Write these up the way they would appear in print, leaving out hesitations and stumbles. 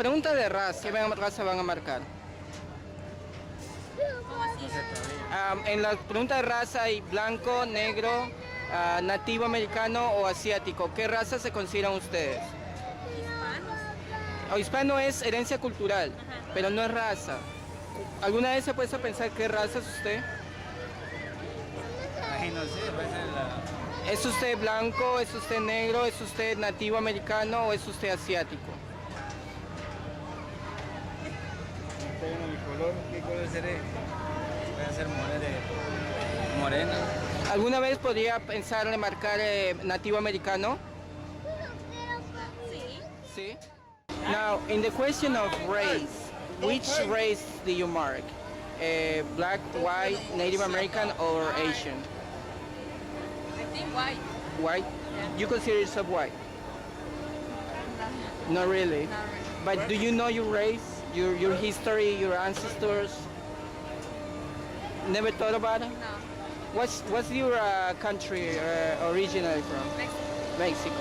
pregunta de raza, ¿qué raza van a marcar? En la pregunta de raza hay blanco, negro, nativo americano o asiático. ¿Qué raza se consideran ustedes? O hispano es herencia cultural, pero no es raza. ¿Alguna vez se ha puesto a pensar qué raza es usted? Ay, no sé, puede ser la... ¿Es usted blanco, es usted negro, es usted nativo americano o es usted asiático? Estoy viendo mi color, ¿qué color seré? Voy a ser morena. ¿Alguna vez podría pensar en marcar nativo americano? Sí. Sí. Now, in the question of race, which race do you mark? Black, white, Native American, or Asian? I think white. White? You consider yourself white? Not really. Not really. But do you know your race, your history, your ancestors? Never thought about it? No. What's your country originally from? Mexico. México.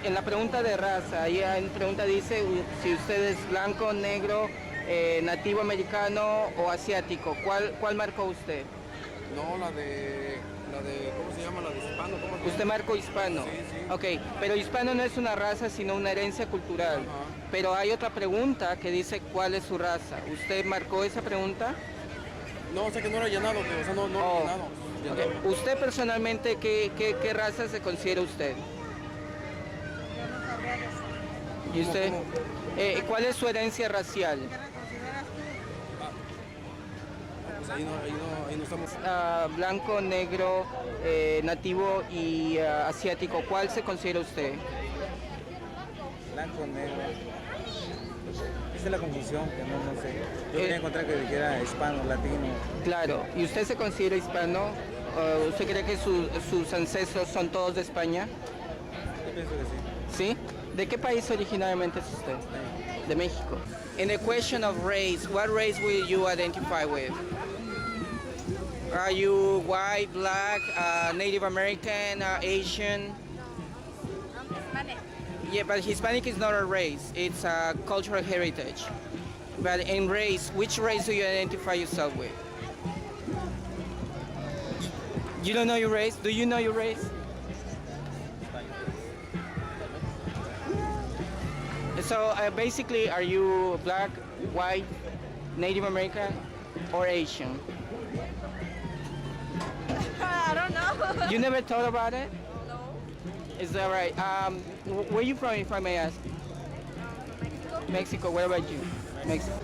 En la pregunta de raza, ahí en pregunta dice si usted es blanco, negro, nativo americano o asiático. ¿Cuál marcó usted? No, la de, ¿cómo se llama? La de hispano. ¿Cómo se Usted llama? marcó hispano. Sí, sí. Ok, pero hispano no es una raza, sino una herencia cultural. Ajá. Pero hay otra pregunta que dice cuál es su raza. ¿Usted marcó esa pregunta? No, o sea que no lo he llenado, o sea, no lo Oh, he llenado. ok. ¿Usted personalmente qué raza se considera usted? ¿Y usted? ¿Cómo? ¿Cuál es su herencia racial? Pues ahí no estamos. Blanco, negro, nativo y asiático. ¿Cuál se considera usted? Blanco, negro. Esa es la confusión, que no sé. Yo quería encontrar que era hispano, latino. Claro. ¿Y usted se considera hispano? ¿Usted cree que sus ancestros son todos de España? Yo pienso que sí. ¿Sí? ¿De qué país originariamente es usted? De México. In the question of race, what race will you identify with? Are you white, black, Native American, Asian? Hispanic. Yeah, but Hispanic is not a race. It's a cultural heritage. But in race, which race do you identify yourself with? You don't know your race? Do you know your race? So basically, are you black, white, Native American, or Asian? I don't know. You never thought about it? No. Is that right? Where are you from, if I may ask? Mexico. Mexico. Where about you? Mexico.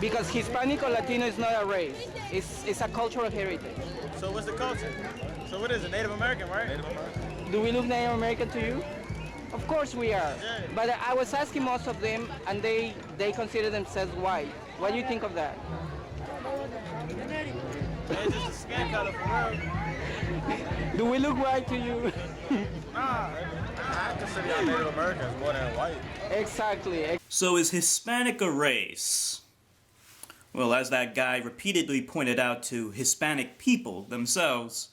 Because Hispanic or Latino is not a race. It's a cultural heritage. So what's the culture? So what is it? Native American, right? Native American. Do we look Native American to you? Of course we are. Yeah. But I was asking most of them, and they consider themselves white. What do you think of that? It's just a skin color for real. Do we look white to you? I consider y'all Native Americans more than white. Exactly. So is Hispanic a race? Well, as that guy repeatedly pointed out to Hispanic people themselves,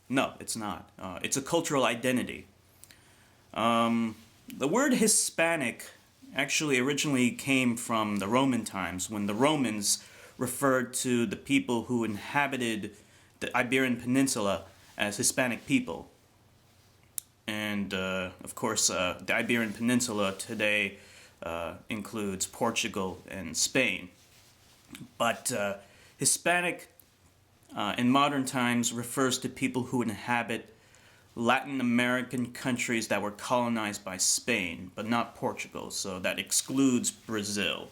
no, it's not. It's a cultural identity. The word Hispanic actually originally came from the Roman times, when the Romans referred to the people who inhabited the Iberian Peninsula as Hispanic people. And, of course, the Iberian Peninsula today includes Portugal and Spain. But Hispanic in modern times refers to people who inhabit Latin American countries that were colonized by Spain, but not Portugal, so that excludes Brazil.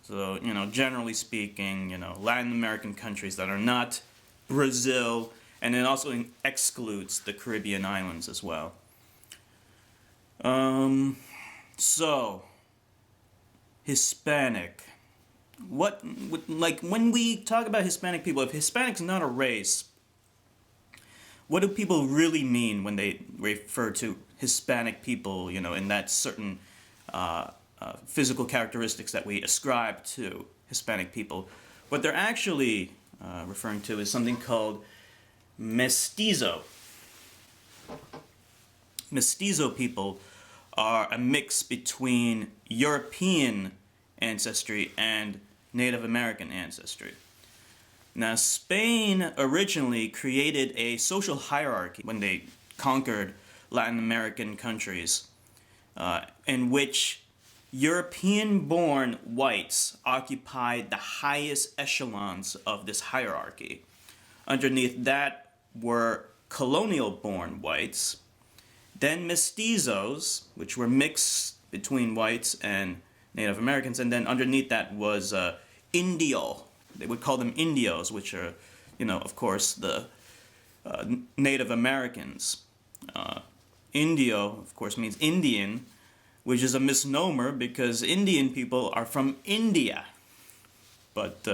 So, generally speaking, Latin American countries that are not Brazil, and it also excludes the Caribbean islands as well. So, Hispanic. When we talk about Hispanic people, if Hispanic's not a race, what do people really mean when they refer to Hispanic people, in that certain physical characteristics that we ascribe to Hispanic people? What they're actually referring to is something called mestizo. Mestizo people are a mix between European ancestry and Native American ancestry. Now, Spain originally created a social hierarchy when they conquered Latin American countries, in which European-born whites occupied the highest echelons of this hierarchy. Underneath that were colonial-born whites, then mestizos, which were mixed between whites and Native Americans, and then underneath that was Indio. They would call them Indios, which are, of course, the Native Americans. Indio, of course, means Indian, which is a misnomer because Indian people are from India. But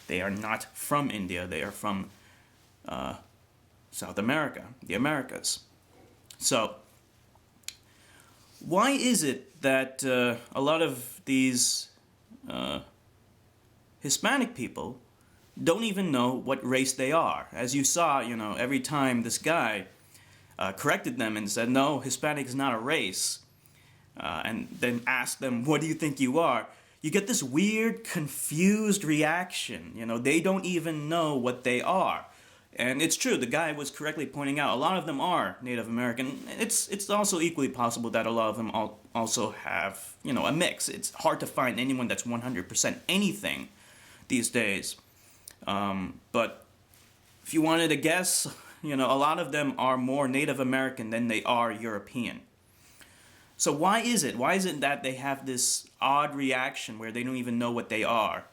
they are not from India. They are from South America, the Americas. So, why is it that a lot of these Hispanic people don't even know what race they are? As you saw, every time this guy corrected them and said, no, Hispanic is not a race, and then asked them, what do you think you are? You get this weird, confused reaction. They don't even know what they are. And it's true, the guy was correctly pointing out, a lot of them are Native American. It's also equally possible that a lot of them also have, a mix. It's hard to find anyone that's 100% anything these days. But if you wanted to guess, a lot of them are more Native American than they are European. So why is it? Why is it that they have this odd reaction where they don't even know what they are?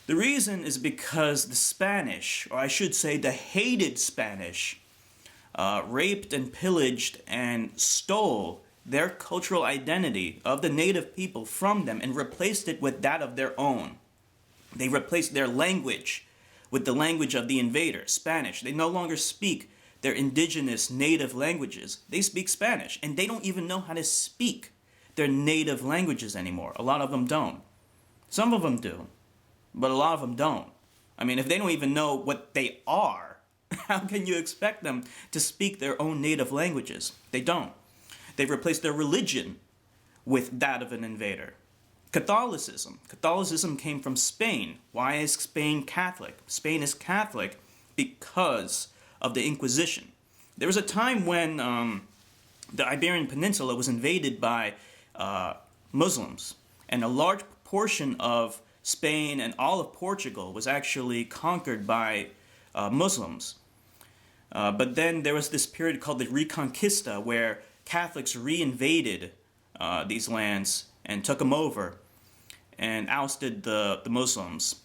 The reason is because the Spanish, or I should say the hated Spanish, raped and pillaged and stole their cultural identity of the native people from them and replaced it with that of their own. They replaced their language with the language of the invader, Spanish. They no longer speak their indigenous native languages. They speak Spanish, and they don't even know how to speak their native languages anymore. A lot of them don't. Some of them do, but a lot of them don't. I mean, if they don't even know what they are, how can you expect them to speak their own native languages? They don't. They've replaced their religion with that of an invader. Catholicism. Catholicism came from Spain. Why is Spain Catholic? Spain is Catholic because of the Inquisition. There was a time when the Iberian Peninsula was invaded by Muslims, and a large portion of Spain and all of Portugal was actually conquered by Muslims. But then there was this period called the Reconquista, where Catholics reinvaded these lands and took them over and ousted the Muslims.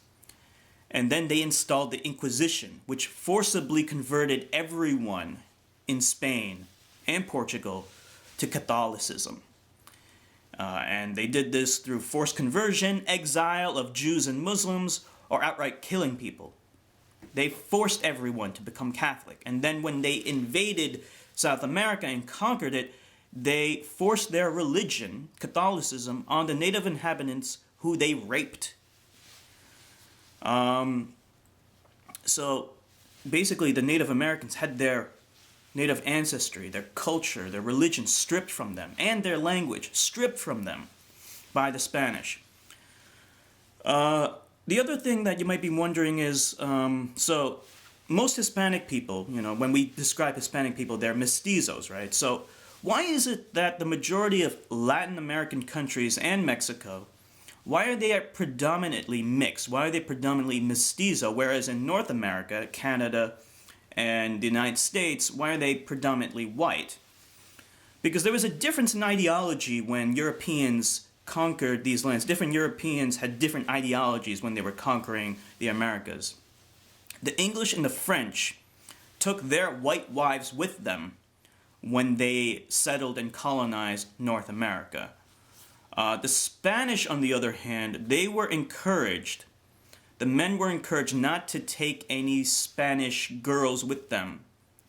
And then they installed the Inquisition, which forcibly converted everyone in Spain and Portugal to Catholicism. And they did this through forced conversion, exile of Jews and Muslims, or outright killing people. They forced everyone to become Catholic. And then when they invaded South America and conquered it, they forced their religion, Catholicism, on the native inhabitants who they raped. So basically the Native Americans had their native ancestry, their culture, their religion stripped from them, and their language stripped from them by the Spanish. The other thing that you might be wondering is, so most Hispanic people, when we describe Hispanic people, they're mestizos, right? So why is it that the majority of Latin American countries and Mexico, why are they predominantly mixed? Why are they predominantly mestizo? Whereas in North America, Canada, and the United States, why are they predominantly white? Because there was a difference in ideology when Europeans conquered these lands. Different Europeans had different ideologies when they were conquering the Americas. The English and the French took their white wives with them when they settled and colonized North America. The Spanish, on the other hand, they were encouraged, the men were encouraged not to take any Spanish girls with them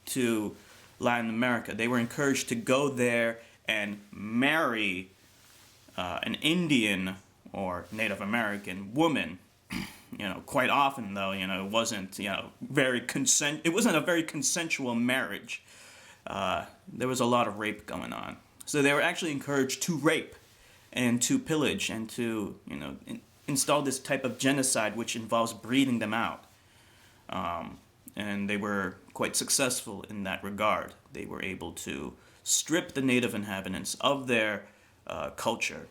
to Latin America. They were encouraged to go there and marry an Indian or Native American woman. Quite often though, it wasn't, it wasn't a very consensual marriage. There was a lot of rape going on. So they were actually encouraged to rape and to pillage and to, install this type of genocide which involves breeding them out. And they were quite successful in that regard. They were able to strip the native inhabitants of their culture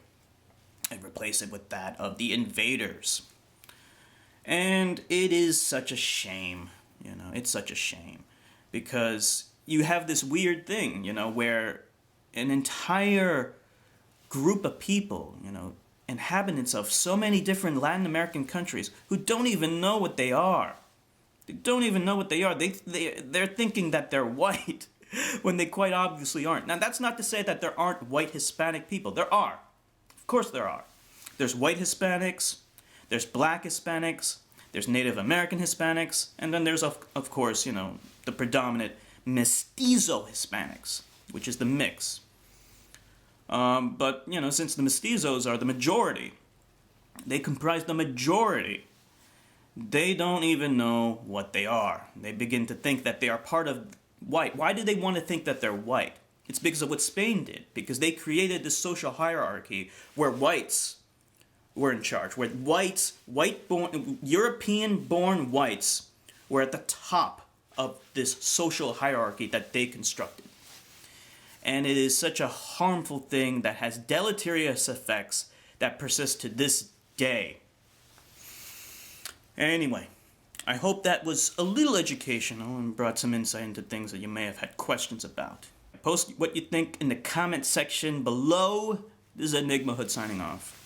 and replace it with that of the invaders. And it is such a shame, it's such a shame. Because you have this weird thing, where an entire group of people, inhabitants of so many different Latin American countries who don't even know what they are. They don't even know what they are. They're thinking that they're white when they quite obviously aren't. Now, that's not to say that there aren't white Hispanic people. There are. Of course there are. There's white Hispanics, there's black Hispanics, there's Native American Hispanics, and then there's, of course, the predominant mestizo Hispanics, which is the mix. But, since the mestizos are the majority, they comprise the majority, they don't even know what they are. They begin to think that they are part of white. Why do they want to think that they're white? It's because of what Spain did, because they created this social hierarchy where whites were in charge, where European-born whites were at the top of this social hierarchy that they constructed. And it is such a harmful thing that has deleterious effects that persist to this day. Anyway, I hope that was a little educational and brought some insight into things that you may have had questions about. Post what you think in the comment section below. This is EnigmaHood signing off.